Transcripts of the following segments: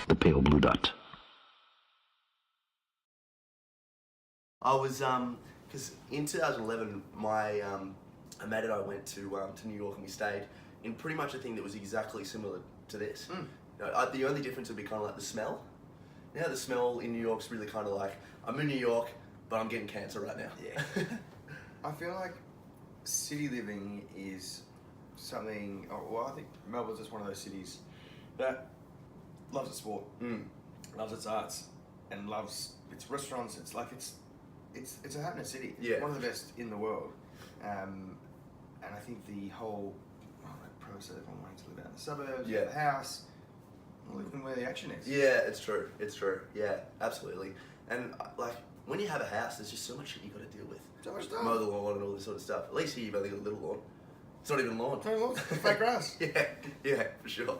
the pale blue dot. I was, because in 2011, my a mate and I went to New York, and we stayed in pretty much a thing that was exactly similar to this. You know, the only difference would be kind of like the smell. You know, the smell in New York's really kind of like, I'm in New York, but I'm getting cancer right now. Yeah. I feel like city living is something, well, I think Melbourne's just one of those cities that loves its sport, loves its arts, and loves its restaurants. It's like, it's a happening city. Yeah. One of the best in the world. And I think the whole process of everyone wanting to live out in the suburbs, Yeah. the house, living where the action is. Yeah, it's true. It's true. Yeah, absolutely. And like, when you have a house, there's just so much shit you got to deal with. So much stuff. Mow the lawn and all this sort of stuff. At least here you've only got a little lawn. It's not even lawn. It's only lawn, it's fake grass. Yeah, for sure.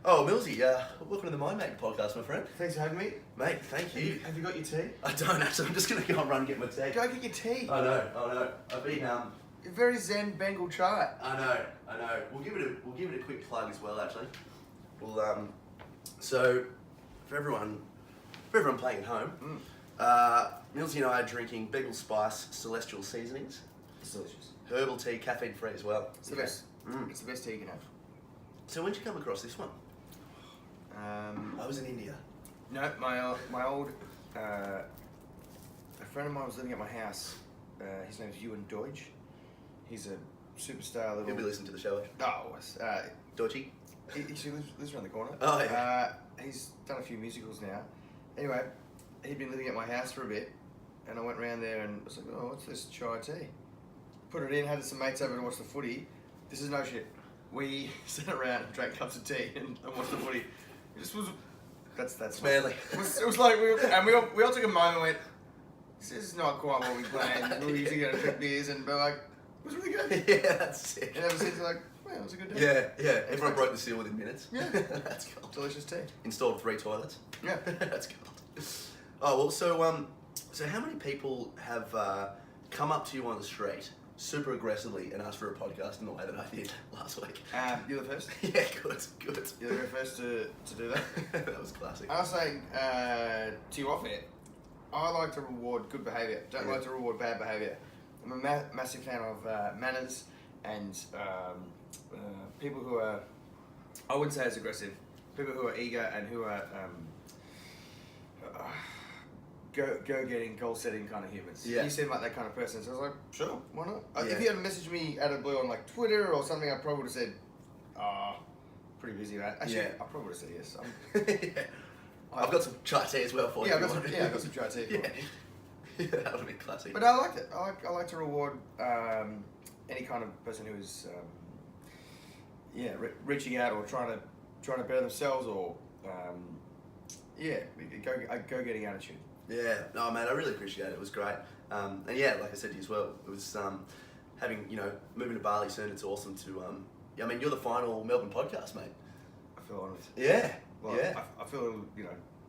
Oh, Millsy, welcome to the Mind Making podcast, my friend. Thanks for having me. Mate, thank you. Have you got your tea? I don't actually. I'm just going to go and run and get my tea. Go get your tea. I know. I've been, You're very Zen Bengal chai. I know. We'll give it a quick plug as well, actually. We'll, so, for everyone playing at home, Millsy and I are drinking Bengal Spice Celestial Seasonings. It's delicious. Herbal tea, caffeine free as well. It's the best. It's the best tea you can have. So when did you come across this one? I was in India. No, my old a friend of mine was living at my house. His name's Ewan Deutsch. He's a superstar little. He'll be listening to the show. Dodgy. He lives around the corner. Oh yeah. He's done a few musicals now. Anyway, he'd been living at my house for a bit, and I went round there and was like, oh, what's this chai tea? Put it in, had some mates over to watch the footy. This is no shit. We sat around and drank cups of tea and watched the footy. It just was. That's manly. It was like we all took a moment and went, this is not quite what we planned. We were usually going to drink beers and be like, it was really good. Yeah, that's sick. And ever since, like, well, it was a good day. Yeah. Everyone broke the seal within minutes. Yeah. That's cool. Delicious tea. Installed 3 toilets. Yeah. That's cool. Oh well, so how many people have come up to you on the street super aggressively and asked for a podcast in the way that I did last week? You're the first. Yeah, good. You're the very first to do that. That was classic. I was saying to you off air, I like to reward good behaviour. Don't like to reward bad behaviour. I'm a massive fan of manners and people who are, I wouldn't say as aggressive, people who are eager and who are go-getting, goal-setting kind of humans. Yeah. You seem like that kind of person, so I was like, sure, why not? Yeah. If you had messaged me out of the blue on like Twitter or something, I probably would have said, pretty busy, right? Actually, Yeah. I probably would have said yes. Yeah. I've got some chai tea as well for you. I've got some chai tea. Yeah, that would have been classic. But I liked it. I like to reward any kind of person who is reaching out or trying to better themselves or go getting attitude. Yeah, no, man, I really appreciate it. It was great. And yeah, like I said to you as well, it was having, moving to Bali soon. It's awesome to, I mean, you're the final Melbourne podcast, mate. I feel honoured. Yeah. Well, yeah. I feel,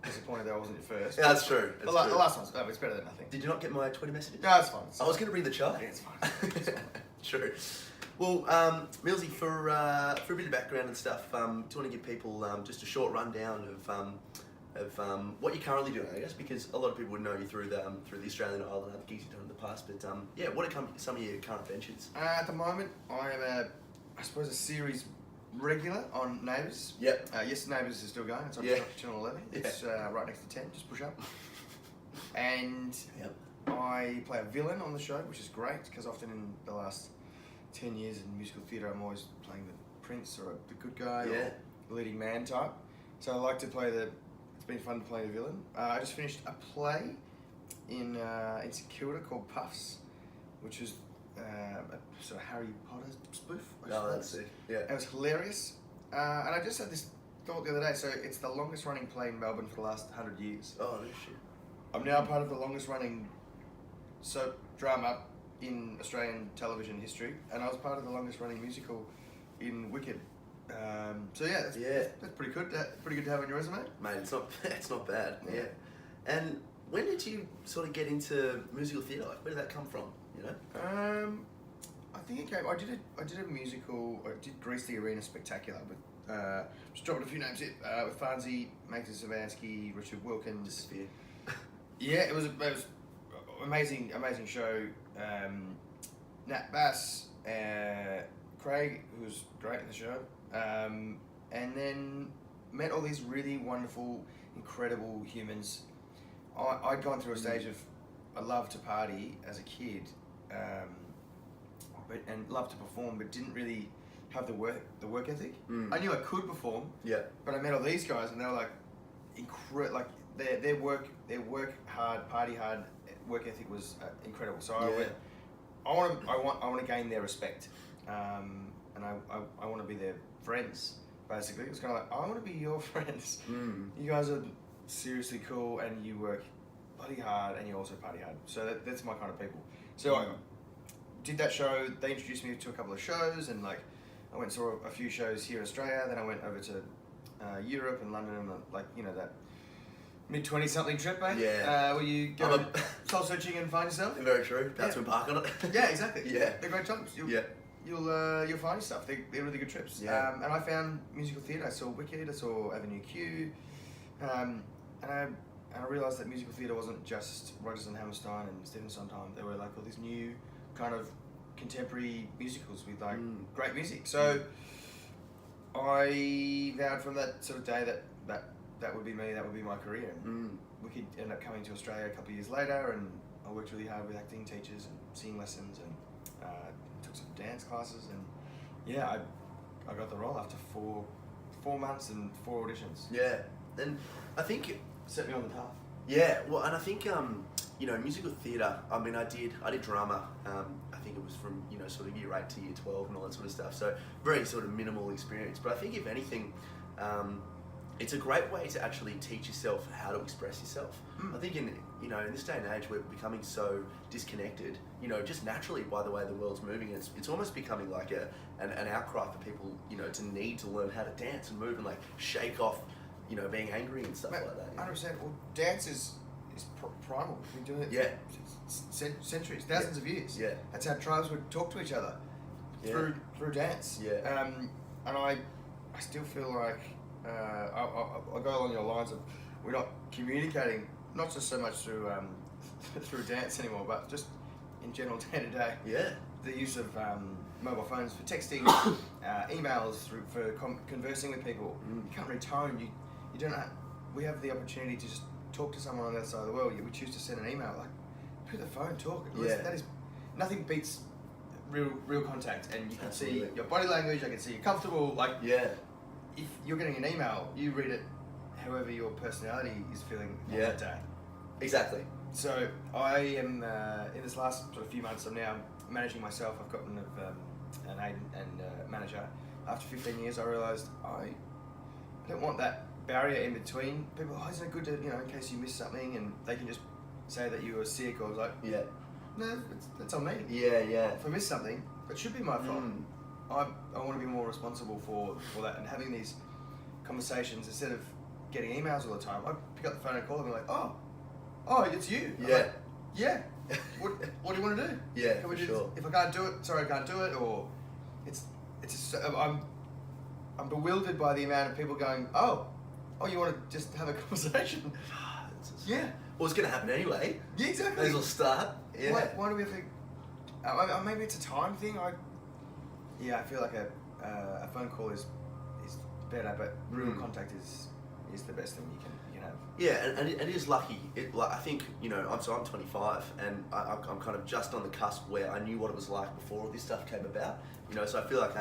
disappointed that I wasn't your first. Yeah, that's true. The last one's it's better than nothing. Did you not get my Twitter messages? No, it's fine. I was going to bring the chai. Yeah, it's fine. True. Well, Millsy, for a bit of background and stuff, do you want to give people just a short rundown of what you're currently doing, I guess, because a lot of people would know you through the Australian Idol and other gigs you've done in the past, but what are some of your current ventures? At the moment, I am a series regular on Neighbours. Yep. Yes, Neighbours is still going. It's on Channel 11. It's right next to 10. Just push up. And I play a villain on the show, which is great because often in the last 10 years in musical theatre, I'm always playing the prince or the good guy or the leading man type. So I like to play it's been fun to play the villain. I just finished a play in St Kilda called Puffs, which is a sort of Harry Potter spoof. Oh, that's sick. Yeah. It was hilarious. And I just had this thought the other day. So it's the longest running play in Melbourne for the last 100 years. Oh, no shit. I'm now part of the longest running soap drama in Australian television history, and I was part of the longest running musical in Wicked. That's pretty good. Pretty good to have on your resume, mate. It's not bad. Yeah. And when did you sort of get into musical theatre? Like, where did that come from? I think it came. I did a musical. I did Grease the Arena Spectacular with Just dropping a few names here. With Farnsey, Matthew Savansky, Richard Wilkins. Yeah, it was amazing show. Nat Bass, Craig, who was great in the show, and then met all these really wonderful, incredible humans. I'd gone through a stage of I loved to party as a kid, and loved to perform, but didn't really have the work ethic. I knew I could perform, but I met all these guys, and they were like like their work hard, party hard, work ethic was incredible. So I went, I want to gain their respect, and I want to be their friends. Basically, it's kind of like I want to be your friends. You guys are seriously cool, and you work bloody hard, and you also party hard. So that's my kind of people. So I did that show. They introduced me to a couple of shows, and like I went and saw a few shows here in Australia. Then I went over to Europe and London, and like that mid-20 something trip, mate. Yeah. Where you go soul searching and find yourself. Very true. That's when park on it. Yeah, exactly. Yeah. They're great times. You'll find stuff. They're really good trips. Yeah. And I found musical theatre. I saw Wicked. I saw Avenue Q. And I realised that musical theatre wasn't just Rodgers and Hammerstein and Stephen Sondheim. There were like all these new kind of contemporary musicals with like great music. So I vowed from that sort of day that would be me. That would be my career. And Wicked ended up coming to Australia a couple of years later, and I worked really hard with acting teachers and singing lessons, and took some dance classes, and I got the role after four months and 4 auditions. Yeah, and I think it set me on the path. Yeah, well, and I think musical theatre. I mean, I did drama. I think it was from sort of year 8 to year 12 and all that sort of stuff. So very sort of minimal experience. But I think if anything, it's a great way to actually teach yourself how to express yourself. I think in this day and age we're becoming so disconnected, just naturally by the way the world's moving. It's almost becoming like an outcry for people, to need to learn how to dance and move and like shake off, being angry and stuff like that. 100%. Well, dance is primal. We've been doing it for centuries, thousands of years. Yeah. That's how tribes would talk to each other through dance. Yeah. And I still feel like I'll go along your lines of we're not communicating, not just so much through through dance anymore, but just in general day to day. Yeah. The use of mobile phones for texting, emails for conversing with people. You can't read tone. You don't have, we have the opportunity to just talk to someone on the other side of the world. Yet we choose to send an email. Like, pick the phone, talk. That is nothing beats real contact, and you can see your body language. I can see you're comfortable. Like, if you're getting an email, you read it however your personality is feeling on that day. Exactly. So I am in this last sort of few months. I'm now managing myself. I've gotten an agent and manager. After 15 years, I realised I don't want that barrier in between people. Oh, isn't it good to in case you miss something, and they can just say that you were sick or like no, it's on me. If I miss something, it should be my fault. I want to be more responsible for that, and having these conversations instead of getting emails all the time. I pick up the phone and call them and like, oh, it's you. What do you want to do? Can we do this? If I can't do it, sorry, I can't do it. Or I'm bewildered by the amount of people going, oh, you want to just have a conversation? Well, it's going to happen anyway. Yeah, exactly. May as well start. Why do we have to? Maybe it's a time thing. I feel like a phone call is better, but real contact is the best thing you can have. Yeah, and it is lucky. I think I'm 25, and I'm kind of just on the cusp where I knew what it was like before all this stuff came about. So I feel like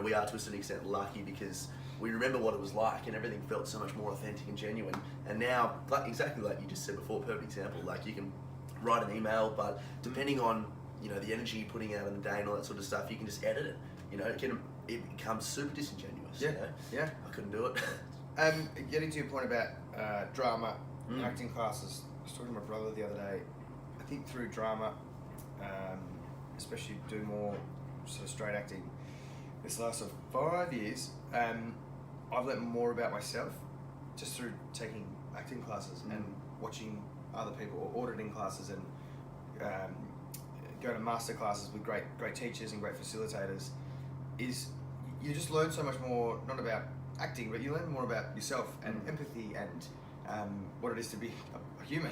we are to a certain extent lucky because we remember what it was like, and everything felt so much more authentic and genuine. And now, exactly like you just said before, perfect example. Like you can write an email, but depending on the energy you're putting out in the day and all that sort of stuff, you can just edit it. It becomes super disingenuous. Yeah. I couldn't do it. Getting to your point about drama, acting classes. I was talking to my brother the other day. I think through drama, especially do more sort of straight acting, this last 5 years, I've learnt more about myself just through taking acting classes and watching other people, or auditing classes, and going to master classes with great teachers and great facilitators. Is you just learn so much more, not about acting, but you learn more about yourself and empathy and what it is to be a human.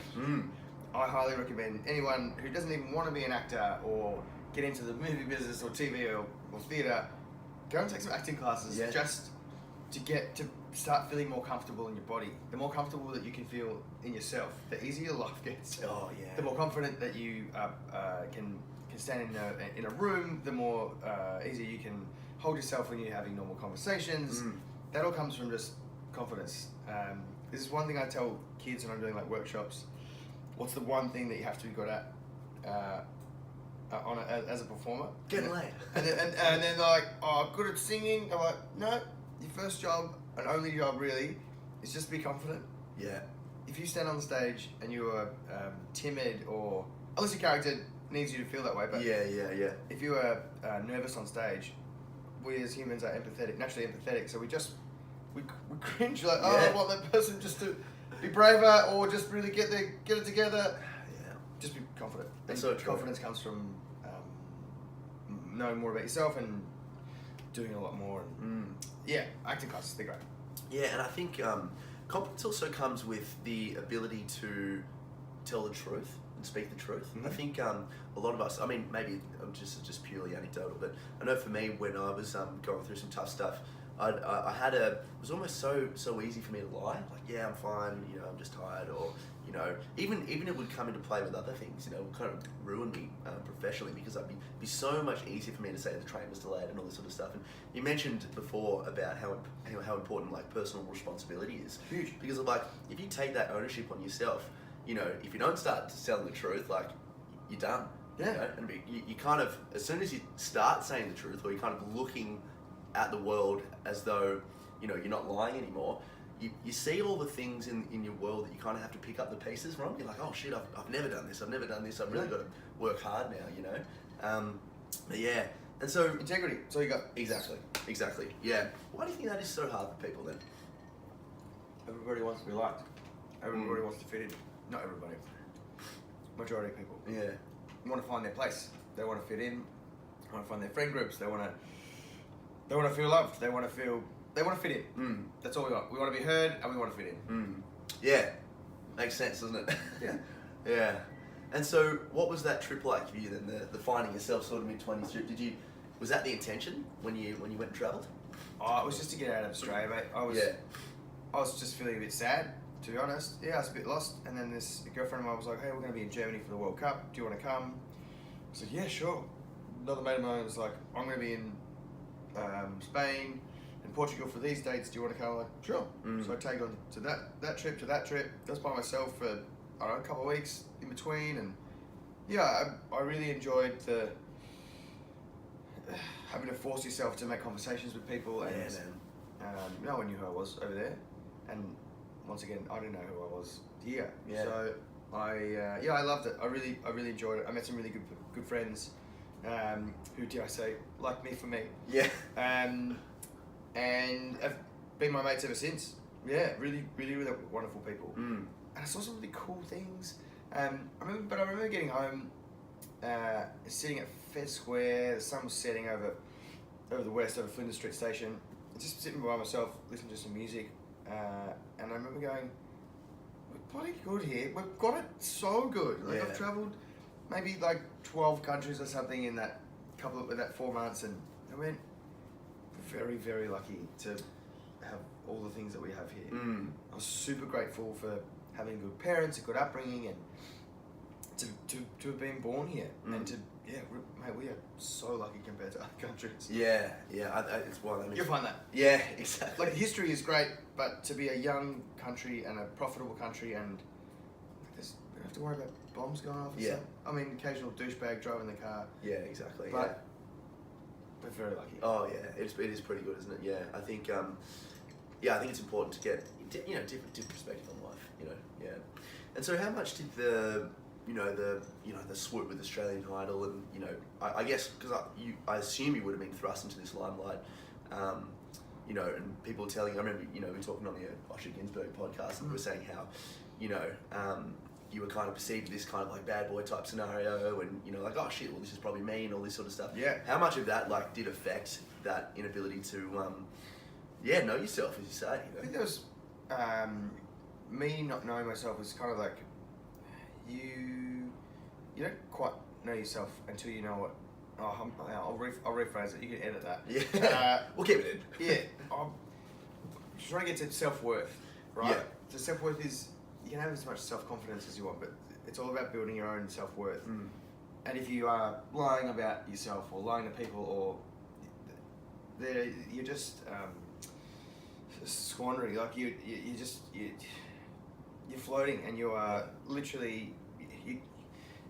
I highly recommend anyone who doesn't even want to be an actor or get into the movie business or TV or theatre, go and take some acting classes just to start feeling more comfortable in your body. The more comfortable that you can feel in yourself, the easier life gets. Oh yeah. The more confident that you can stand in a room, the more easier you can hold yourself when you're having normal conversations. That all comes from just confidence. This is one thing I tell kids when I'm doing like workshops. What's the one thing that you have to be good at as a performer? Getting laid. And then they're like, oh, good at singing. I'm like, no, your first job and only job really is just be confident. Yeah. If you stand on the stage and you are timid, or unless your character needs you to feel that way, but yeah. if you are nervous on stage, we as humans are empathetic, naturally empathetic, so we cringe like, oh, I want that person just to be braver or just really get it together. Yeah. Just be confident. That's so true. Confidence comes from knowing more about yourself and doing a lot more. And, acting classes, they're great. Yeah, and I think confidence also comes with the ability to tell the truth and speak the truth. I think a lot of us, I mean, maybe I'm just purely anecdotal, but I know for me when I was going through some tough stuff, it was almost so easy for me to lie. Like, yeah, I'm fine, you know, I'm just tired, or, you know, even it would come into play with other things, you know, it would kind of ruin me professionally, because it'd be so much easier for me to say the train was delayed and all this sort of stuff. And you mentioned before about how important like personal responsibility is. Huge. Because of like, if you take that ownership on yourself, you know, if you don't start telling the truth, like, you're done. Yeah. You know? And you kind of, as soon as you start saying the truth, or you're kind of looking at the world as though, you know, you're not lying anymore, you see all the things in your world that you kind of have to pick up the pieces from. You're like, oh shit, I've never done this, I've really got to work hard now, you know. But yeah, and so Integrity, that's all you got. Exactly, yeah. Why do you think that is so hard for people then? Everybody wants to be liked. Everybody wants to fit in. Not everybody. Majority of people. Yeah. Want to find their place. They want to fit in. They want to find their friend groups. They want to feel loved. They want to fit in. That's all we want. We want to be heard and we want to fit in. Yeah. Makes sense, doesn't it? Yeah. Yeah. And so, what was that trip like for you then? The finding yourself sort of mid-20s trip. Was that the intention when you went and travelled? Oh, it was just to get out of Australia, mate. I was just feeling a bit sad, to be honest. Yeah, I was a bit lost. And then this girlfriend of mine was like, hey, we're going to be in Germany for the World Cup. Do you want to come? I said, yeah, sure. Another mate of mine was like, I'm going to be in Spain and Portugal for these dates. Do you want to come? I'm like, sure. So I take on to that trip, I was by myself for, I don't know, a couple of weeks in between. And yeah, I really enjoyed having to force yourself to make conversations with people. And no one knew who I was over there. And once again, I didn't know who I was here. Yeah. So I loved it. I really enjoyed it. I met some really good friends who, dare I say, like me for me. Yeah. And have been my mates ever since. Yeah, really wonderful people. And I saw some really cool things. I remember getting home, sitting at Fed Square. The sun was setting over the west, over Flinders Street Station. Just sitting by myself, listening to some music. And I remember going, we're bloody good here. We've got it so good. Like, I've travelled maybe like 12 countries or something in that 4 months, and I went, we're very, very lucky to have all the things that we have here. I was super grateful for having good parents, a good upbringing, and to have been born here, and to mate, we are so lucky compared to other countries. Yeah. It's one. You'll find that. Yeah, exactly. Like, history is great, but to be a young country and a profitable country, and we don't have to worry about bombs going off. Yeah. I mean, occasional douchebag driving the car. Yeah, exactly. But we're very lucky. Oh yeah, it is pretty good, isn't it? Yeah, I think I think it's important to get different perspective on life. You know, yeah. And so, how much did the swoop with Australian Idol, and I guess because I assume you would have been thrust into this limelight, and people telling. I remember we were talking on the Osher Ginsberg podcast, and we were saying how, you were kind of perceived this kind of like bad boy type scenario, and you know, like, oh shit, well this is probably me and all this sort of stuff. Yeah. How much of that like did affect that inability to know yourself, as you say? You know? I think there was me not knowing myself was kind of like you don't quite know yourself until you know what. I'll rephrase it. You can edit that. Yeah. We'll keep it in. Yeah. I'm trying to get to self-worth, right? Yeah. So self-worth is, you can have as much self-confidence as you want, but it's all about building your own self-worth. Mm. And if you are lying about yourself or lying to people, or you're just squandering, like you're floating, and you are literally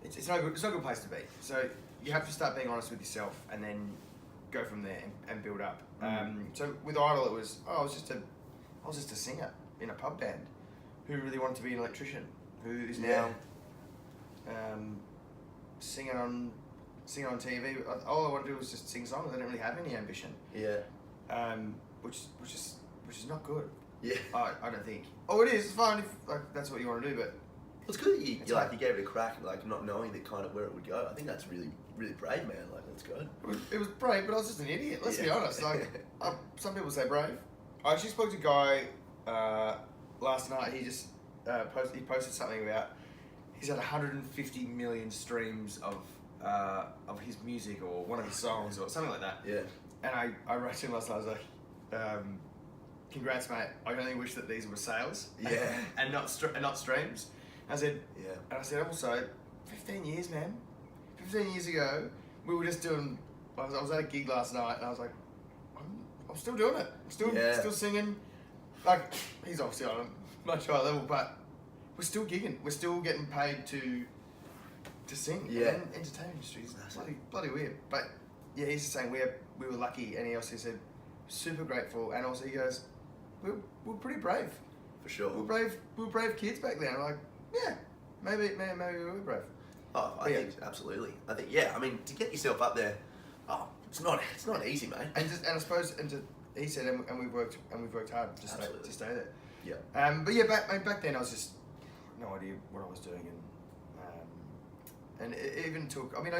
it's not a good place to be. So you have to start being honest with yourself, and then go from there and build up. So with Idol, it was I was just a singer in a pub band who really wanted to be an electrician, who is now singing on TV. All I wanted to do was just sing songs. I didn't really have any ambition. Yeah. Which is not good. Yeah. I don't think. Oh, it is. It's fine if like that's what you want to do, but It's good that you gave it a crack, like not knowing that kind of where it would go. I think that's really, really brave, man. Like, that's good. it was brave, but I was just an idiot. Let's be honest. Like, some people say brave. I actually spoke to a guy last night. He just posted something about he's had 150 million streams of his music or one of his songs or something like that. Yeah. And I wrote to him last night. I was like, "Congrats, mate. I only wish that these were sales, Yeah. and not streams." I said, Yeah. and I said also, 15 years, man. 15 years ago, we were just doing. I was at a gig last night, and I was like, I'm still doing it. I'm still singing. Like, he's obviously on a much higher level, but we're still gigging. We're still getting paid to sing. Yeah. And entertainment industry is bloody weird. But yeah, he's just saying we were lucky, and he also said super grateful, and also he goes, we're pretty brave. For sure. We were brave kids back then. I'm like, yeah, maybe we were brave. Oh, I think absolutely. I think I mean, to get yourself up there, it's not easy, mate. And I suppose he said, and we've worked hard to stay there. Yeah. But yeah, back then I was just no idea what I was doing, and it even took. I mean,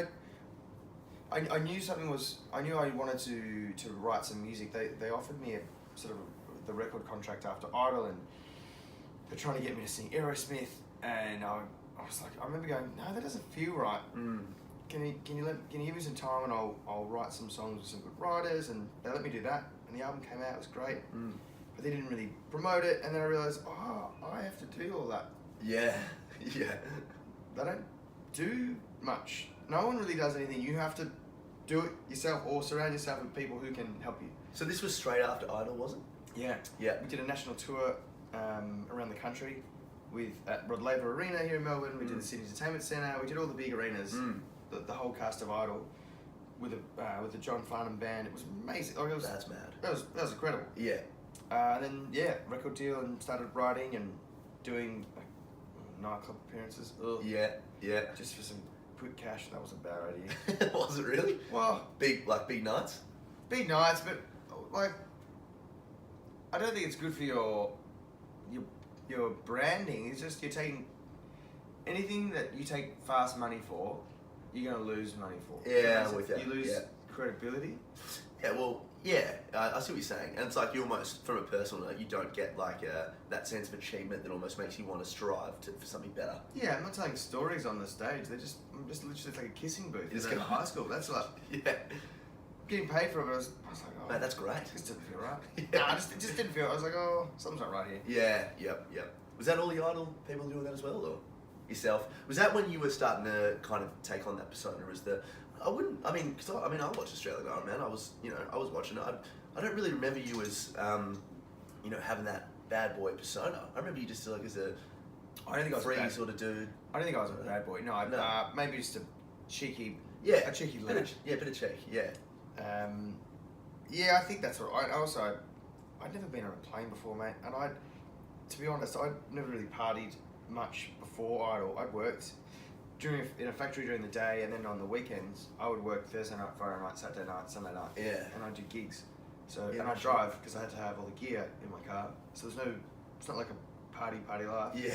I knew something was. I knew I wanted to write some music. They offered me a sort of the record contract after Idol, and they're trying to get me to sing Aerosmith, and I was like, I remember going, no, that doesn't feel right. Can you give me some time, and I'll write some songs with some good writers, and they let me do that, and the album came out. It was great, but they didn't really promote it, and then I realized, I have to do all that. Yeah. Yeah. They don't do much. No one really does anything. You have to do it yourself, or surround yourself with people who can help you. So this was straight after Idol, wasn't it? Yeah. Yeah. We did a national tour around the country at Rod Laver Arena here in Melbourne. We did the City Entertainment Centre. We did all the big arenas. The whole cast of Idol with the John Farnham band. It was amazing. Like, That's mad. That was incredible. Yeah. And then record deal, and started writing and doing like nightclub appearances. Ugh. Yeah. Yeah. Just for some quick cash. That was a bad idea. Was it really? Well, big nights. Big nights, but like, I don't think it's good for your branding. It's just you're taking anything that you take fast money for, you're going to lose money for. Yeah, with that. You lose credibility. Yeah, well, yeah, I see what you're saying, and it's like you almost, from a personal note, you don't get like that sense of achievement that almost makes you want to strive for something better. Yeah, I'm not telling stories on the stage. I'm just literally like a kissing booth. It's like high school. That's like getting paid for it. I was like, oh, man, that's great. This didn't feel right. Nah, it just didn't feel. I was like, oh, something's not right Yeah, here. yep. Was that all the Idol people doing that as well, or yourself? Was that when you were starting to kind of take on that persona? I watched Australian Idol, man. I was watching it. I don't really remember you as, having that bad boy persona. I remember you just like as a free sort of dude. I don't think I was a bad boy. No. Maybe just a cheeky. Yeah. A cheeky lad. Bit of cheek. Yeah. I think that's right. I'd never been on a plane before, mate, and to be honest, I'd never really partied much before Idol. I'd worked in a factory during the day, and then on the weekends, I would work Thursday night, Friday night, Saturday night, Sunday night. Yeah. And I'd do gigs. So, and I'd drive because I had to have all the gear in my car. So it's not like a party life. Yeah.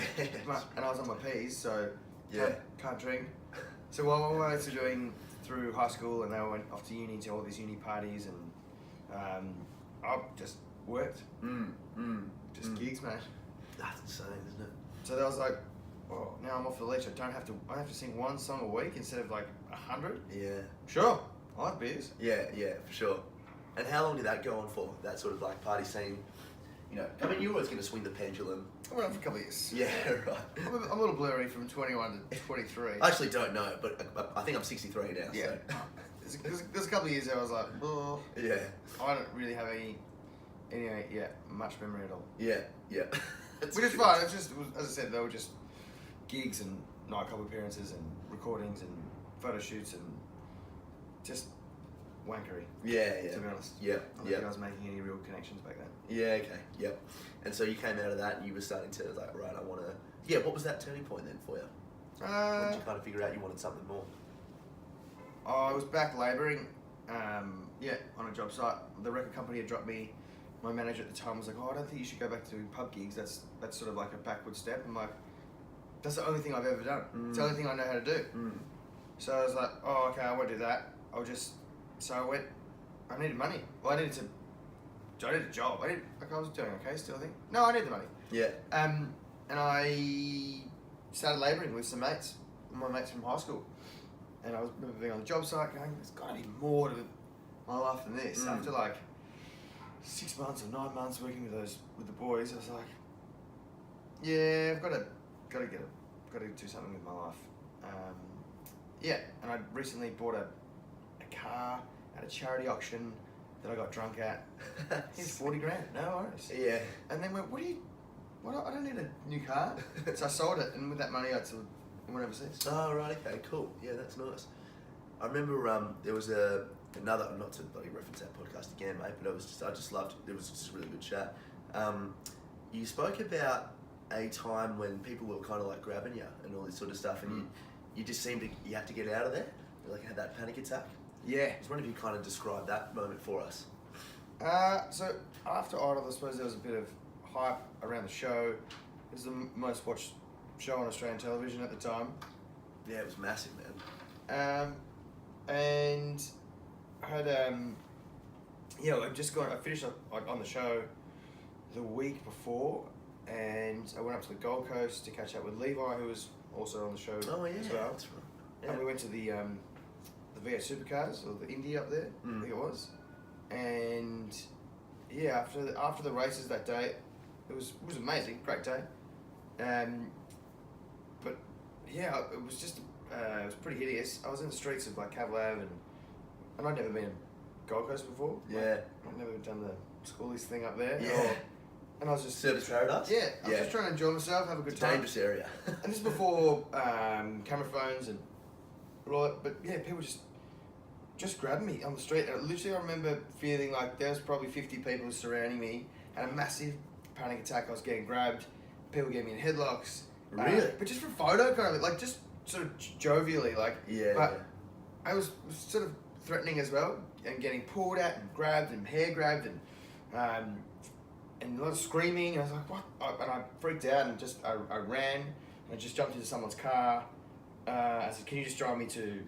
And I was on my P's, so Yeah. can't drink. So while I was doing through high school and then I went off to uni to all these uni parties and I just worked. Just gigs, man. That's insane, isn't it? So that was like, oh, now I'm off the leash. I have to sing one song a week instead of like 100. Yeah. Sure, I like beers. Yeah, for sure. And how long did that go on for? That sort of like party scene? You know, I mean, you're always going to swing the pendulum. I went on for a couple of years. Yeah, right. I'm a little blurry from 21 to 23. I actually don't know, but I think I'm 63 now. Yeah. So. There's a couple of years there I was like, oh, Yeah. I don't really have much memory at all. Yeah. Which is fine. As I said, they were just gigs and nightclub appearances and recordings and photo shoots and just wankery. Yeah. To be honest. Yeah. I don't think I was making any real connections back then. Yeah. Okay. Yep. And so you came out of that and you were starting to like, right, I want to. Yeah. What was that turning point then for you? When did you kind of figure out you wanted something more? I was back labouring. On a job site. The record company had dropped me. My manager at the time was like, "Oh, I don't think you should go back to doing pub gigs. That's sort of like a backward step." I'm like, "That's the only thing I've ever done. It's the only thing I know how to do." So I was like, "Oh, okay, I won't do that. So I went. I needed money. Well, I needed a job. I was doing okay still. I think. No, I needed the money. Yeah. And I started labouring with some mates, my mates from high school. And I was being on the job site going, there's got to be more to my life than this. After like 6 months or 9 months working with the boys, I was like, yeah, I've got to do something with my life. And I recently bought a car at a charity auction that I got drunk at. Here's 40 grand, no worries. Yeah. And then went, I don't need a new car. So I sold it, and with that money I went overseas. Oh, right, okay, cool. Yeah, that's nice. I remember there was another, not to bloody reference that podcast again, mate, but I just loved it. It was just a really good chat. You spoke about a time when people were kind of like grabbing you and all this sort of stuff, and you just seemed you had to get out of there. You like had that panic attack. Yeah. I was wondering if you kind of describe that moment for us. So after Idol, I suppose there was a bit of hype around the show. It was the most watched show on Australian television at the time. Yeah, it was massive, man. And I had I finished up on the show the week before, and I went up to the Gold Coast to catch up with Levi, who was also on the show. Oh yeah, as well. that's right. Yeah. And we went to the V8 Supercars, or the Indy up there, I think it was. And yeah, after the races that day, it was amazing, great day. But yeah, it was just it was pretty hideous. I was in the streets of like Cavlav and I'd never been in Gold Coast before. Yeah. I'd never done the schoolies thing up there. Yeah. And I was just Service paradise. Yeah, I was just trying to enjoy myself, have a good time. Dangerous area. And this is before camera phones and all that. But yeah, people just grabbed me on the street. And literally, I remember feeling like there was probably 50 people surrounding me. Had a massive panic attack. I was getting grabbed. People getting me in headlocks. Really? But just for photo, kind of like just sort of jovially, like. Yeah. But I was sort of threatening as well, and getting pulled at and grabbed and hair grabbed and a lot of screaming. And I was like, what? And I freaked out and I ran and I just jumped into someone's car. I said, can you just drive me to?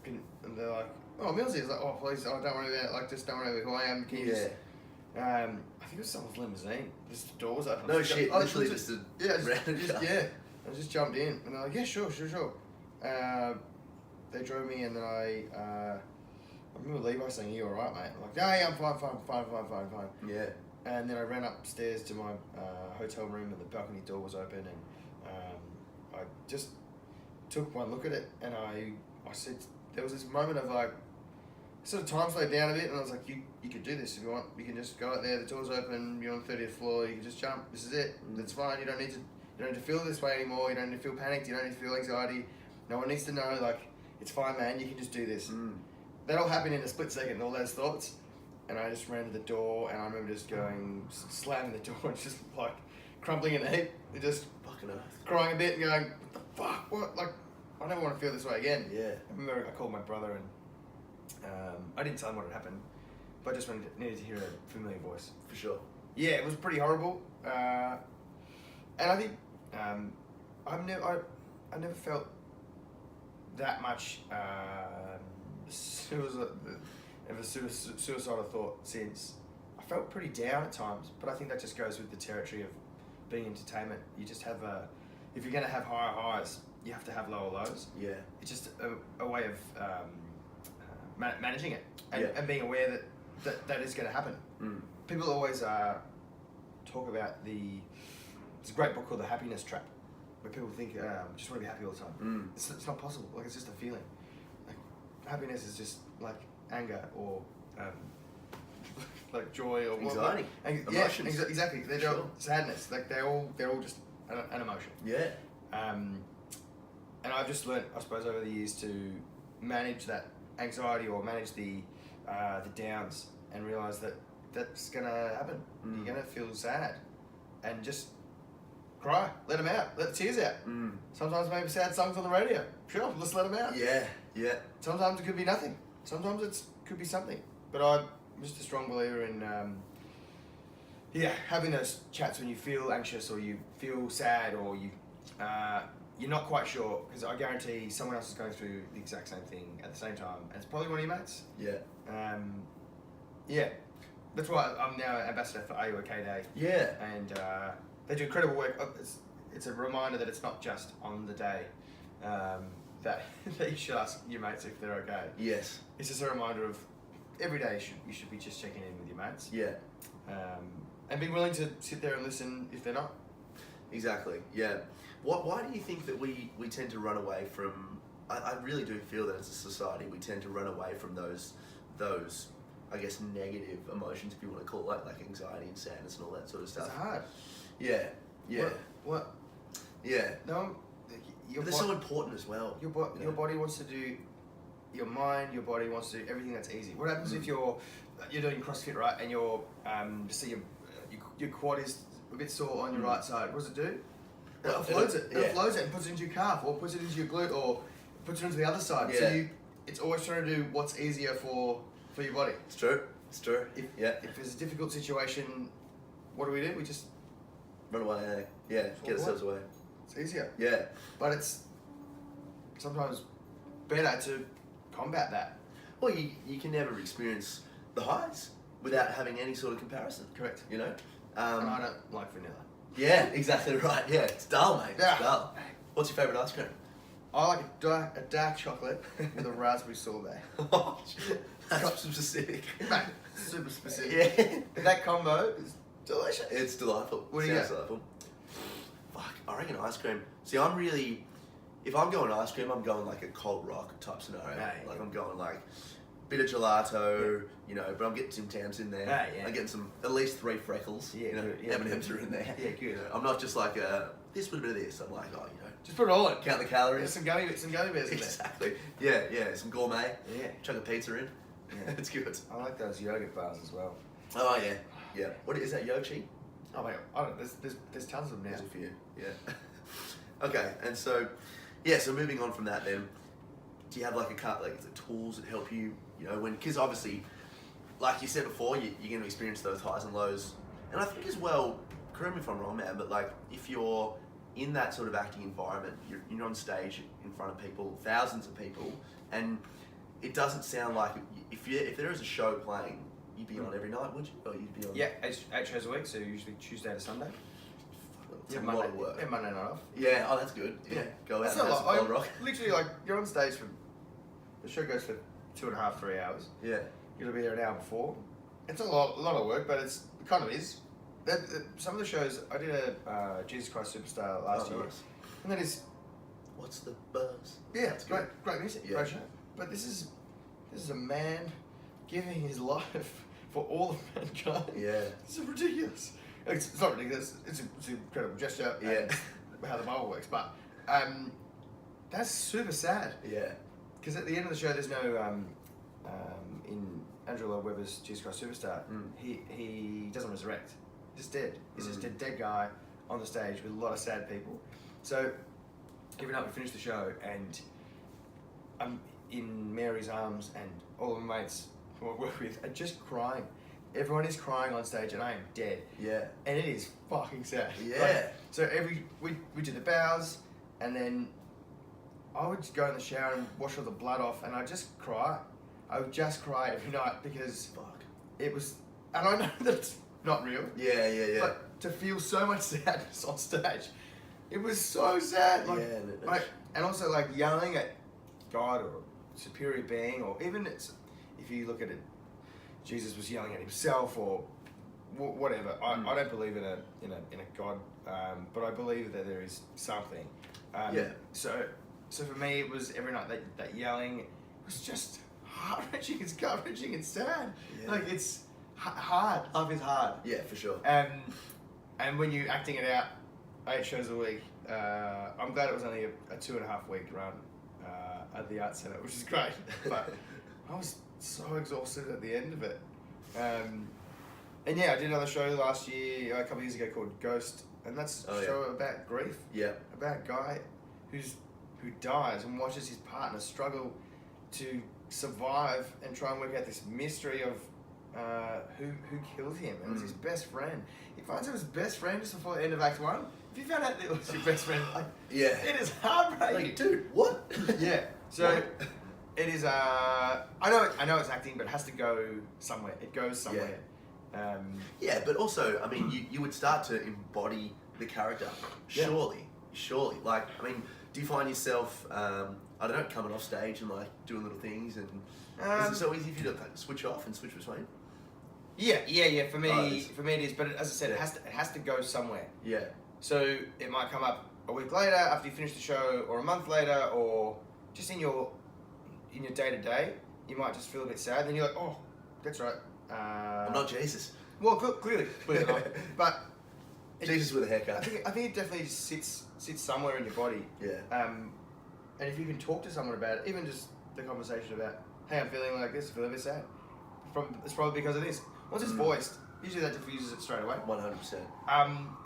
And they're like, oh, Millsy. I was like, oh, please, don't worry about it. Like, just don't worry about who I am. Can you just? I think it was someone's limousine. Just the doors open. No shit. Literally just a random car. Yeah. I just jumped in and they're like, yeah, sure. They drove me and then I remember Levi saying, you alright, mate? I'm like, yeah, I'm fine. Yeah. And then I ran upstairs to my hotel room and the balcony door was open and I just took one look at it and I said, there was this moment of like, sort of time slowed down a bit and I was like, you could do this if you want. You can just go out there, the door's open, you're on the 30th floor, you can just jump, this is it, that's fine, you don't need to feel this way anymore, you don't need to feel panicked, you don't need to feel anxiety, no one needs to know, like, it's fine, man, you can just do this. That all happened in a split second, all those thoughts, and I just ran to the door and I remember just slamming the door and just like crumpling in a heap, and just fucking earth. Crying a bit and going, what the fuck, what, like, I never want to feel this way again. Yeah. I remember I called my brother and I didn't tell him what had happened, but I just needed to hear a familiar voice. For sure. Yeah, it was pretty horrible. And I think I never felt that much suicidal thought since. I felt pretty down at times, but I think that just goes with the territory of being entertainment. You just have if you're going to have higher highs, you have to have lower lows. Yeah. It's just a way of managing it and being aware that is going to happen. People always talk about there's a great book called The Happiness Trap, where people think just want to be happy all the time. It's not possible. Like, it's just a feeling. Like, happiness is just like anger or like joy or anxiety, emotions. Yeah, exactly. They're all sadness. Like, they're all just an emotion. Yeah. And I've just learnt, I suppose, over the years to manage that anxiety or manage the downs, and realise that that's gonna happen. You're gonna feel sad, and just cry, let them out, let the tears out. Sometimes maybe sad songs on the radio. Sure, let's let them out. Yeah, yeah. Sometimes it could be nothing. Sometimes it could be something. But I'm just a strong believer in having those chats when you feel anxious or you feel sad or you're not quite sure, because I guarantee someone else is going through the exact same thing at the same time, and it's probably one of your mates. Yeah. That's why I'm now ambassador for Are You OK Day. Yeah. And they do incredible work. It's a reminder that it's not just on the day that you should ask your mates if they're okay. Yes. It's just a reminder of every day you should be just checking in with your mates. Yeah. And be willing to sit there and listen if they're not. Exactly. Yeah. Why do you think that we tend to run away from? I really do feel that as a society we tend to run away from those I guess negative emotions, if you want to call it, like anxiety and sadness and all that sort of stuff. It's hard. Yeah. Yeah. What? Yeah. No. But they're so important as well. Your body wants to do. Your mind, your body wants to do everything that's easy. What happens if you're doing CrossFit, right, and you're your quad is a bit sore on your right side? What does it do? It offloads it. It offloads it and puts it into your calf, or puts it into your glute, or puts it into the other side. Yeah. So it's always trying to do what's easier for your body. It's true. It's true. If there's a difficult situation, what do? We just run away. Yeah. Get ourselves away. It's easier. Yeah. But it's sometimes better to combat that. Well, you can never experience the highs without having any sort of comparison. Correct. You know? And I don't like vanilla. Yeah, exactly right. Yeah, it's dull, mate. Yeah. It's dull. What's your favourite ice cream? I like a dark chocolate with a raspberry sorbet. That's specific. Mate, super specific. Yeah. That combo is delicious. It's delightful. What do you got? Delightful. Fuck, I reckon ice cream. See, if I'm going ice cream, I'm going like a cold rock type scenario. Right. Like I'm going like bit of gelato, you know, but I'm getting Tim Tams in there. Right, yeah. I'm getting at least 3 freckles. Yeah, you know, good, yeah. M&Ms are in there. Yeah, good. You know, I'm not just like this with a bit of this. I'm like, oh, you know, Just put it all in. count the calories. There's some gummy bears in there. Exactly. Yeah. Some gourmet. Yeah. Chuck a pizza in. Yeah. It's good. I like those yogurt bars as well. Oh yeah. What is that, Yoshi? Oh mate, I don't know. There's tons of them now. There's a few. Yeah. Okay, and so moving on from that, then, do you have like the tools that help you? You know, because obviously, like you said before, you're going to experience those highs and lows, and I think as well. Correct me if I'm wrong, man, but like if you're in that sort of acting environment, you're on stage in front of people, thousands of people, and it doesn't sound like if there is a show playing, you'd be on every night, would you? Or you'd be on? Yeah, 8 shows a week, so usually Tuesday to Sunday. It's a lot of work. Yeah, Monday night off. Yeah, oh, that's good. Yeah, go out and have some cold rock. Literally, like, you're on stage the show goes for 2.5, 3 hours. Yeah. You'll be there an hour before. It's a lot of work, but it kind of is. Some of the shows, I did a Jesus Christ Superstar last year. Nice. And that is... What's the buzz? Yeah, it's great music, Yeah. great show. But this is a man giving his life for all of mankind. Yeah. This is ridiculous. It's not ridiculous. It's an incredible gesture. Yeah. And how the Bible works, but that's super sad. Yeah. Because at the end of the show, there's no in Andrew Lloyd Webber's Jesus Christ Superstar. He doesn't resurrect. He's just dead. He's just a dead guy on the stage with a lot of sad people. So every night we finish the show and I'm in Mary's arms and all of my mates who I work with are just crying everyone is crying on stage and I am dead. Yeah. And it is fucking sad. Yeah. Like, so we do the bows, and then I would go in the shower and wash all the blood off, and I'd just cry. I would just cry every night because it was, and I know that it's not real. Yeah. But to feel so much sadness on stage, it was so sad. Like, and also like yelling at God or superior being, or even if you look at it, Jesus was yelling at himself or whatever. I don't believe in a God, but I believe that there is something. So for me, it was every night that yelling was just heart-wrenching. It's gut-wrenching. It's sad. Yeah. Like it's hard. Life is hard. Yeah, for sure. And when you're acting it out, 8 shows a week. I'm glad it was only a 2.5 week run at the Arts Centre, which is great. But I was so exhausted at the end of it. And yeah, I did another show last year, a couple of years ago, called Ghost, and that's a show about grief. Yeah. About a guy who dies and watches his partner struggle to survive and try and work out this mystery of who killed him. And it was his best friend. He finds out his best friend just before the end of Act 1. If you found out that it was your best friend, it is heartbreaking. Like, dude, what? Yeah. So it is. I know it's acting, but it has to go somewhere. It goes somewhere. Yeah, but also, I mean, you would start to embody the character. Surely. Like, I mean, do you find yourself, I don't know, coming off stage and like doing little things, and is it so easy for you to like, switch off and switch between? Yeah. For me it is. But as I said, it has to go somewhere. Yeah. So it might come up a week later after you finish the show, or a month later, or just in your day to day. You might just feel a bit sad. Then you're like, oh, that's right. I'm not Jesus. Well, clearly not. But Jesus with a haircut. I think it definitely sits somewhere in your body. Yeah. And if you can talk to someone about it, even just the conversation about, hey, I'm feeling like this, I feel a bit sad. It's probably because of this. Once it's voiced, usually that diffuses it straight away. 100%.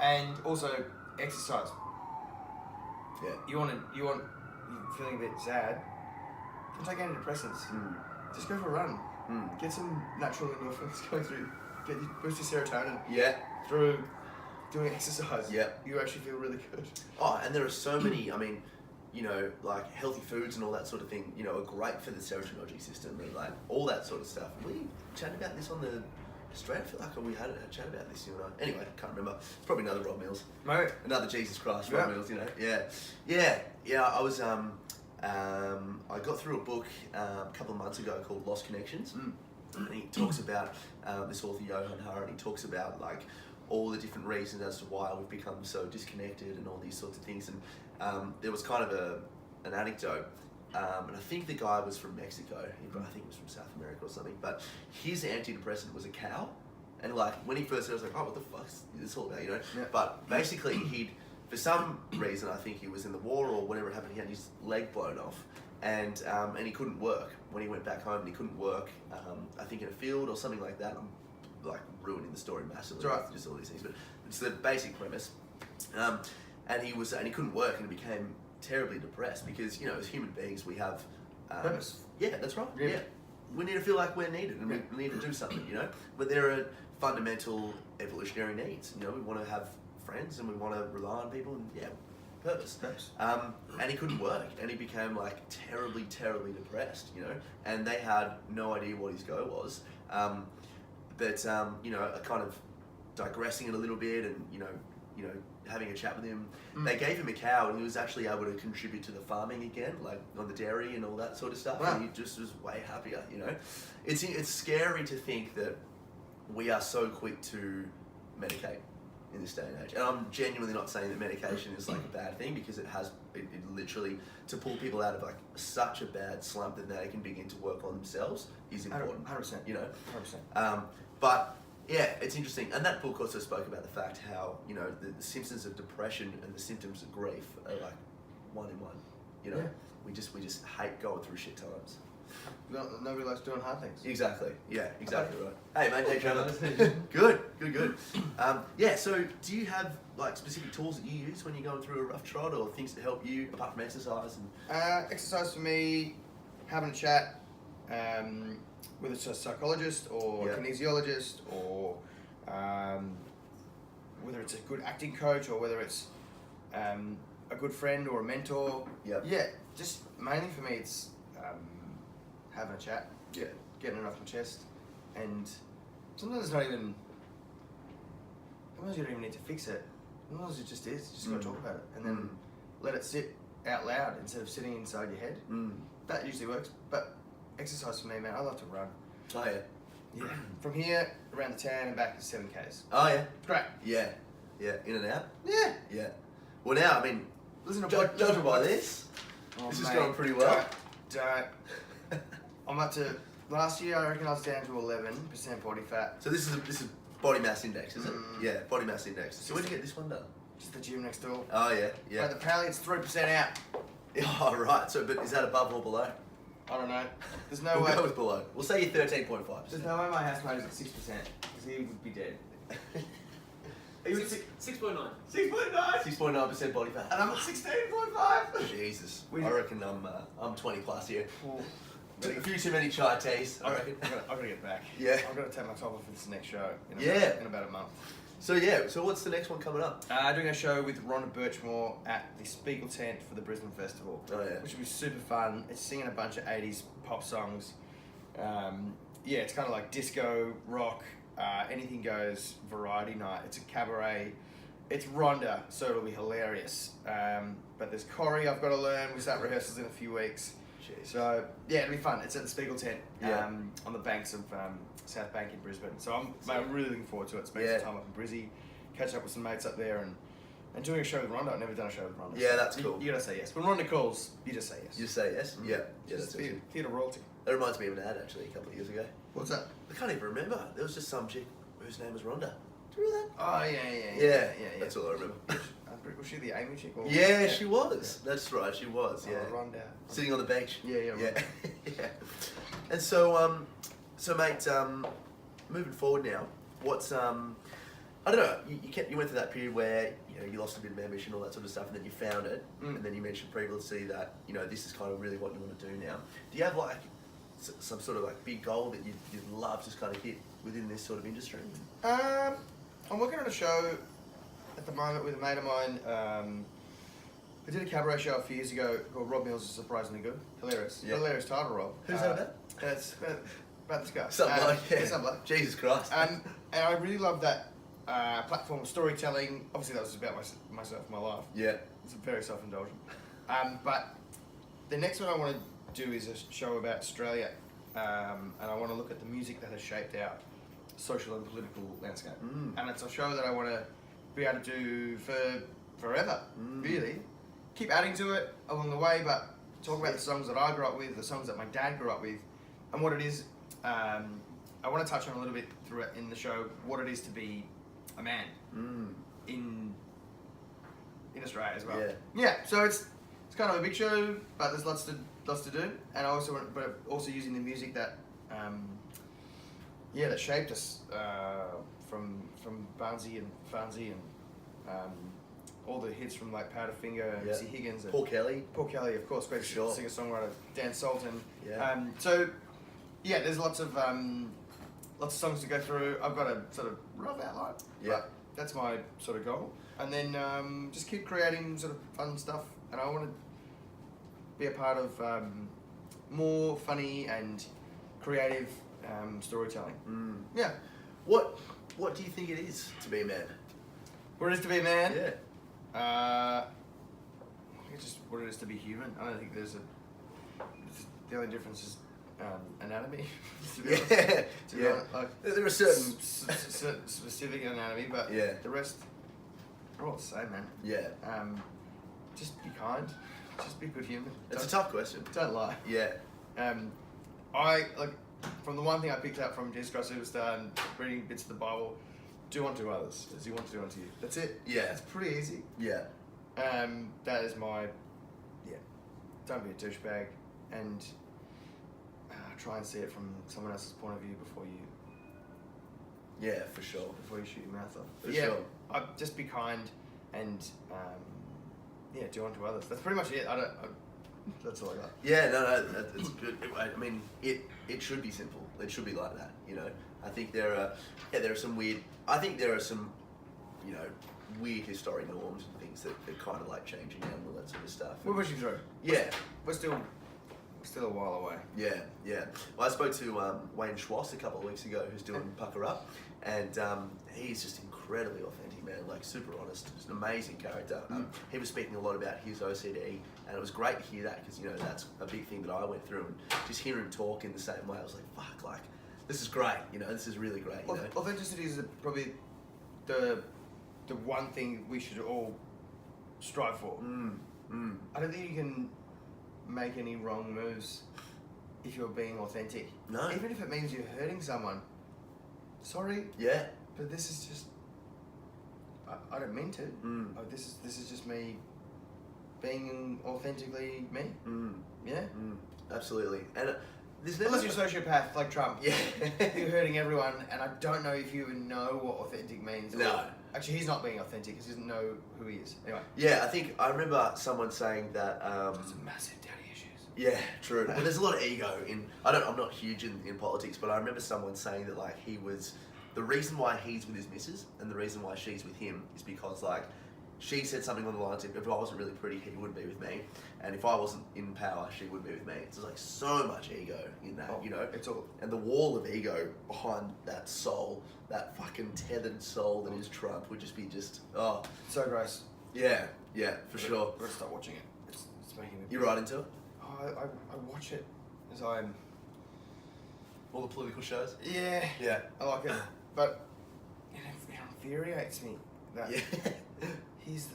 And also exercise. Yeah. You're feeling a bit sad. Don't take antidepressants. Just go for a run. Get some natural endorphins going through. Boost your serotonin. Yeah. Through doing exercise. Yeah. You actually feel really good. Oh, and there are so many, I mean, you know, like healthy foods and all that sort of thing, you know, are great for the serotonergic system and like all that sort of stuff. We chatted about this on the Australia. I feel like we had a chat about this, you and I. Anyway, can't remember. It's probably another Rob Mills. Right. Another Jesus Christ Rob Mills, you know. Yeah. I was I got through a book a couple of months ago called Lost Connections, and he talks about this author Ahern. He talks about like all the different reasons as to why we've become so disconnected and all these sorts of things. And there was kind of an anecdote, and I think the guy was from Mexico. I think he was from South America or something. But his antidepressant was a cow, and like when he first said, I was like, oh, what the fuck is this all about, you know? Yeah. But basically, for some reason, I think he was in the war or whatever happened, he had his leg blown off, and he couldn't work. When he went back home, he couldn't work, I think in a field or something like that. I'm like ruining the story massively, just all these things, but it's the basic premise. And he couldn't work, and he became terribly depressed because, you know, as human beings, we have purpose. Yeah, that's right. Yeah. We need to feel like we're needed, and we need to do something, you know. But there are fundamental evolutionary needs. You know, we want to have friends, and we want to rely on people, and purpose. And he couldn't work, and he became like terribly depressed, you know. And they had no idea what his go was. But you know, kind of digressing it a little bit, and you know, having a chat with him, they gave him a cow, and he was actually able to contribute to the farming again, like on the dairy and all that sort of stuff. Wow. And he just was way happier, you know. It's scary to think that we are so quick to medicate in this day and age. And I'm genuinely not saying that medication is like a bad thing, because it literally, to pull people out of like such a bad slump that they can begin to work on themselves is important. 100%. You know? 100%. But yeah, it's interesting. And that book also spoke about the fact how, you know, the symptoms of depression and the symptoms of grief are like one in one. You know? Yeah. We just hate going through shit times. Nobody likes doing hard things. Exactly. Yeah, exactly right. Hey mate, hey Trevor. Good. Yeah, so do you have like specific tools that you use when you're going through a rough trot, or things that help you apart from exercise? And exercise for me, having a chat, whether it's a psychologist or a kinesiologist or whether it's a good acting coach or whether it's a good friend or a mentor. Yeah, just mainly for me it's having a chat, getting it off my chest, and sometimes it's not even. Sometimes you don't even need to fix it. Sometimes it just is. You just got to talk about it and then let it sit out loud instead of sitting inside your head. That usually works. But exercise for me, man, I love to run. Oh yeah. Yeah. From here around the town and back to 7Ks. Oh yeah. Great. Yeah. Yeah. In and out. Yeah. Yeah. Well, now I mean, judging by this, this is going pretty well. Don't. I'm up to last year. I reckon I was down to 11% body fat. So this is body mass index, is it? Yeah, body mass index. So where'd you get this one done? Just the gym next door. Oh yeah, yeah. But apparently it's 3% out. Oh right. So, but is that above or below? I don't know. There's no we'll way. go with below. We'll say you're 13.5%. There's no way my housemate is at 6% because he would be dead. Are you 6.9. 6.9% body fat. And I'm at 16.5. Jesus. I reckon I'm 20 plus here. A few too many chai teas, I reckon. I've got to get back. Yeah. I've got to take my top off for this next show in about a month. So yeah, so what's the next one coming up? Doing a show with Rhonda Birchmore at the Spiegel Tent for the Brisbane Festival. Oh yeah. Which will be super fun. It's singing a bunch of 80s pop songs. Yeah, it's kind of like disco, rock, anything goes variety night. It's a cabaret. It's Rhonda, so it'll be hilarious. But there's Corey I've got to learn. We start rehearsals in a few weeks. Jeez. So yeah, it'll be fun. It's at the Spiegel Tent on the banks of South Bank in Brisbane. So I'm really looking forward to it. Spending some time up in Brizzy, catch up with some mates up there, and doing a show with Rhonda. I've never done a show with Rhonda. Yeah, so that's cool. You gotta say yes. When Rhonda calls, you just say yes. You say yes? Yeah. Yeah, Just that's awesome. theatre royalty. That reminds me of an ad actually a couple of years ago. What's that? I can't even remember. There was just some chick whose name was Rhonda. Do you remember that? Oh Yeah. That's all I remember. Was she the Amy chick? Or Yeah, she was. That's right, she was. Yeah. Rhonda. Sitting on the bench. Yeah. Yeah. Yeah. And so, mate, moving forward now, what's I don't know. You went through that period where you lost a bit of ambition, all that sort of stuff, and then you found it, and then you mentioned previously that this is kind of really what you want to do now. Do you have like some sort of like big goal that you'd love to kind of hit within this sort of industry? I'm working on a show at the moment with a mate of mine. We did a cabaret show a few years ago called Rob Mills is Surprisingly Good. Hilarious. Yeah. Hilarious title, Rob. Who's that about? It's about this guy. Something like, yeah. Something like. Jesus Christ. And I really love that platform of storytelling. Obviously, that was about myself, my life. Yeah. It's very self-indulgent. But the next one I want to do is a show about Australia. And I want to look at the music that has shaped our social and political landscape. And it's a show that I want to be able to do for forever, really. Keep adding to it along the way, but talk about the songs that I grew up with, the songs that my dad grew up with, and what it is. I want to touch on a little bit through it in the show, what it is to be a man in Australia as well. Yeah. So it's kind of a big show, but there's lots to do, and I also but also using the music that that shaped us from Barnsey and Farnsey and all the hits from like Powderfinger and Missy Higgins and Paul Kelly, of course, great singer-songwriter, Dan Sultan. Yeah. So there's lots of songs to go through. I've got a sort of rough outline. Yeah. But that's my sort of goal, and then just keep creating sort of fun stuff. And I want to be a part of more funny and creative storytelling. Yeah. What do you think it is to be a man? What it is to be a man? Yeah. I think it's just what it is to be human. I don't think there's the only difference is anatomy. To be honest. To be honest, like, there are certain specific anatomy, but the rest are all the same, man. Yeah. Just be kind. Just be a good human. It's a tough question. Don't lie. Yeah. I like from the one thing I picked up from Jesus Christ Superstar and reading bits of the Bible. Do unto others as you want to do unto you. That's it. Yeah. It's pretty easy. Yeah. That is my don't be a douchebag and try and see it from someone else's point of view before you shoot your mouth off. For sure. Just be kind and do unto others. That's pretty much it. That's all I got. Yeah, no, it's good. I mean, it should be simple. It should be like that, you know. I think there are some weird. I think there are some, you know, weird historic norms and things that kind of like changing and all that sort of stuff. We're pushing through. Yeah. We're still a while away. Yeah. Well, I spoke to Wayne Schwass a couple of weeks ago, who's doing Pucker Up, and he's just incredibly authentic, man. Like super honest, just an amazing character. He was speaking a lot about his OCD, and it was great to hear that because you know that's a big thing that I went through, and just hear him talk in the same way, I was like, fuck, like this is great. You know, this is really great. You know? Authenticity is probably the one thing we should all strive for. I don't think you can make any wrong moves if you're being authentic. No. Even if it means you're hurting someone. Sorry. Yeah. But this is just. I don't mean to. Oh, this is just me being authentically me. Yeah. Absolutely. And there's unless you're a sociopath like Trump. Yeah. You're hurting everyone, and I don't know if you even know what authentic means. No. Actually, he's not being authentic because he doesn't know who he is. Anyway. Yeah, I remember someone saying that. It's a massive daddy issues. Yeah, true. But there's a lot of ego in. I'm not huge in politics, but I remember someone saying that like he was. The reason why he's with his missus and the reason why she's with him is because like she said something on the lines of if I wasn't really pretty, he wouldn't be with me, and if I wasn't in power, she wouldn't be with me. It's like so much ego in that, you know. It's all. And the wall of ego behind that soul, that fucking tethered soul that is Trump, would just be So gross. Yeah, for sure. We're gonna start watching it. It's making me. You right into it? Oh, I watch it as I'm. All the political shows? Yeah. Yeah. I like it. But it infuriates me that he's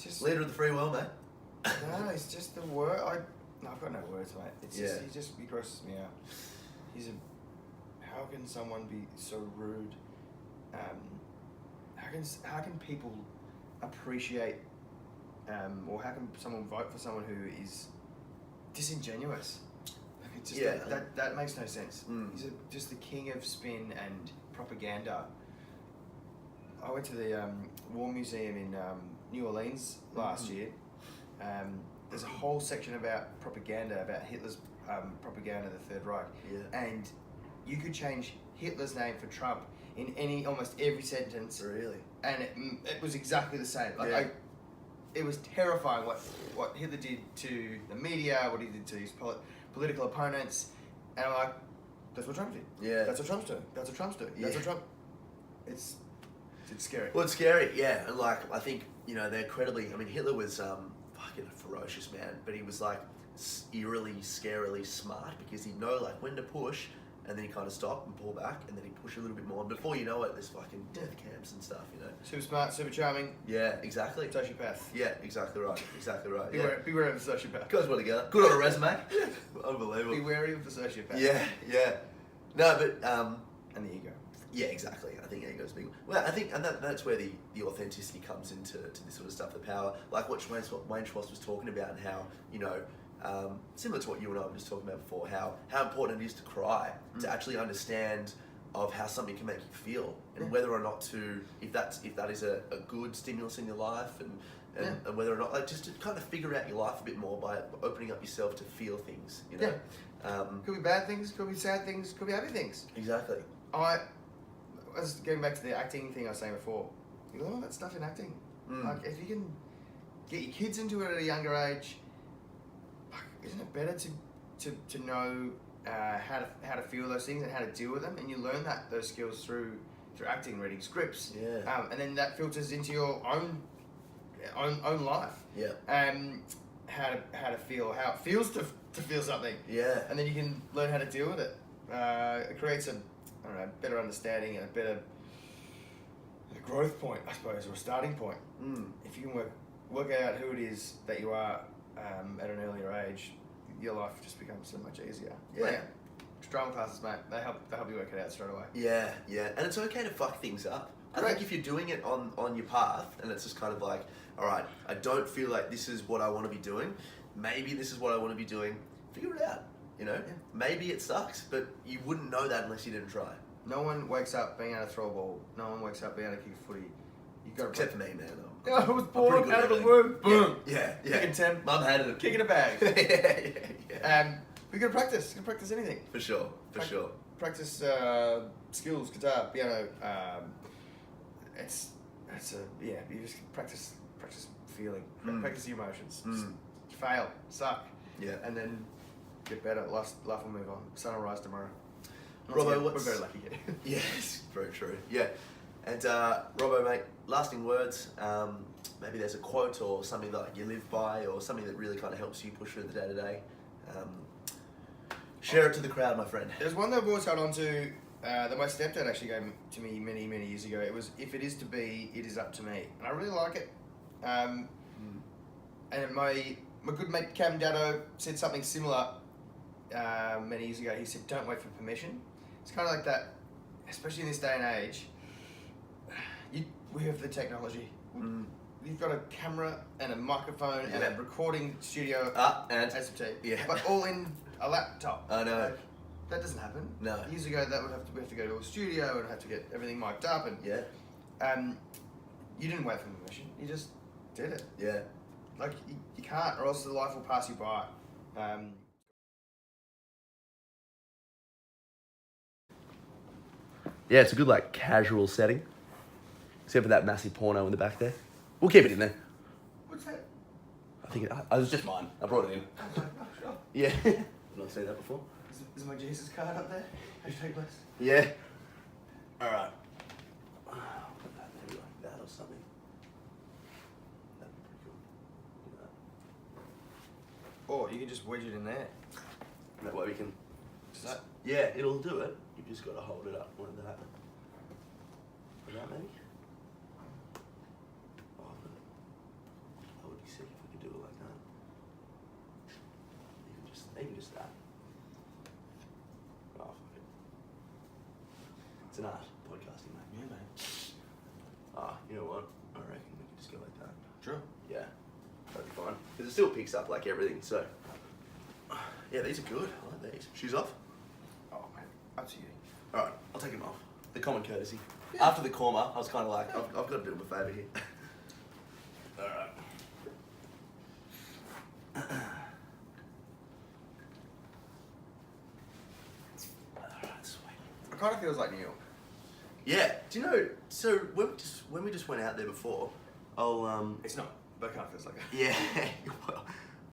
just leader of the free world, mate. No, he's just the word. I've got no words, mate. It's just he grosses me out. How can someone be so rude? How can people appreciate or how can someone vote for someone who is disingenuous? It's just that makes no sense. He's just the king of spin and propaganda. I went to the War Museum in New Orleans last year. There's a whole section about propaganda, about Hitler's propaganda, the Third Reich. Yeah. And you could change Hitler's name for Trump in almost every sentence. Really? And it was exactly the same. It was terrifying what Hitler did to the media, what he did to his political opponents, and I'm like, that's what Trump did. Yeah. That's what Trump's doing. That's what Trump's doing. That's what Trump. It's scary. Well, it's scary, yeah. And like, I think, you know, they're incredibly. I mean, Hitler was fucking a ferocious man, but he was like eerily, scarily smart because he'd know like when to push, and then he kind of stop and pull back, and then he'd push a little bit more. And before you know it, there's fucking death camps and stuff, you know. Super smart, super charming. Yeah, exactly. Sociopath. Yeah, exactly right. Exactly right. Be wary of the sociopath. Goes well together. Good on a resume. Unbelievable. Be wary of the sociopath. Yeah. No, but and the ego. Yeah, exactly. I think ego's big. Well, I think, and that's where the authenticity comes into this sort of stuff, the power, like what Wayne Schwass was talking about, and how, you know, similar to what you and I were just talking about before, how important it is to cry, to actually understand of how something can make you feel, and whether or not if that is a good stimulus in your life, and whether or not, like, just to kind of figure out your life a bit more by opening up yourself to feel things, you know. Could be bad things, could be sad things, could be happy things. Exactly. I was going back to the acting thing I was saying before. You learn all that stuff in acting. Like, if you can get your kids into it at a younger age, isn't it better to know how to feel those things and how to deal with them? And you learn those skills through acting, reading scripts. Yeah. And then that filters into your own life. Yeah. How to feel, how it feels to feel something. Yeah. And then you can learn how to deal with it. It creates a better understanding and a better growth point, I suppose, or a starting point. If you can work out who it is that you are at an earlier age, your life just becomes so much easier. Yeah. Drama classes, mate, they help you work it out straight away. Yeah. And it's okay to fuck things up. I think if you're doing it on your path, and it's just kind of like, all right, I don't feel like this is what I want to be doing. Maybe this is what I want to be doing. Figure it out. You know, maybe it sucks, but you wouldn't know that unless you didn't try. No one wakes up being able to throw a ball. No one wakes up being able to kick a footy. You got except for me, man. I was born out of the womb. Boom. Yeah. Kicking 10. Mum hated it. Kicking a bag. yeah. We can practice. You can practice anything. For sure. Practice skills, guitar, piano. It's you just practice feeling. Practice your emotions. Just fail, suck. Yeah. And then get better. Life will move on. Sun will rise tomorrow. Robbo, we're very lucky here. Yes, very true. Yeah. And Robbo, mate, lasting words. Maybe there's a quote or something that you live by, or something that really kind of helps you push through the day to day. Share it to the crowd, my friend. There's one that I've always held on to that my stepdad actually gave to me many, many years ago. It was, if it is to be, it is up to me. And I really like it. And my good mate Cam Daddo said something similar many years ago. He said, don't wait for permission. It's kind of like that, especially in this day and age. We have the technology. You've got a camera and a microphone and a recording studio and SFT, but all in a laptop. I know. Like, that doesn't happen. No. Years ago, we have to go to a studio and have to get everything mic'd up, and you didn't wait for permission. You just did it. Yeah. Like you can't, or else the life will pass you by. Yeah, it's a good like casual setting, except for that massive porno in the back there. We'll keep it in there. What's that? I think it was just mine. I brought it in. Oh, sure. Yeah. I've not seen that before. Is my Jesus card up there? Hashtag blessed. Yeah. All right. Put that maybe like that or something. That'd be pretty cool. Do that. Or you can just wedge it in there. That way we can. Does that? Yeah, it'll do it. You've just got to hold it up like that. Like that maybe. Oh, that would be sick if we could do it like that. Even just that. Oh, fuck it. It's an art, podcasting, mate. Yeah, mate. You know what? I reckon we can just go like that. Sure. Yeah, that'd be fine. Because it still picks up like everything, so. Yeah, these are good. I like these. Shoes off? Oh, man. Up to you. Alright, I'll take them off. The common courtesy. Yeah. After the comma, I was kind of like, I've got to do him a favour here. Alright. Alright, sweet. It kind of feels like New York. Yeah. Do you know? So when we just went out there before, I'll It's not, but it kind of feels like it. Yeah. Well,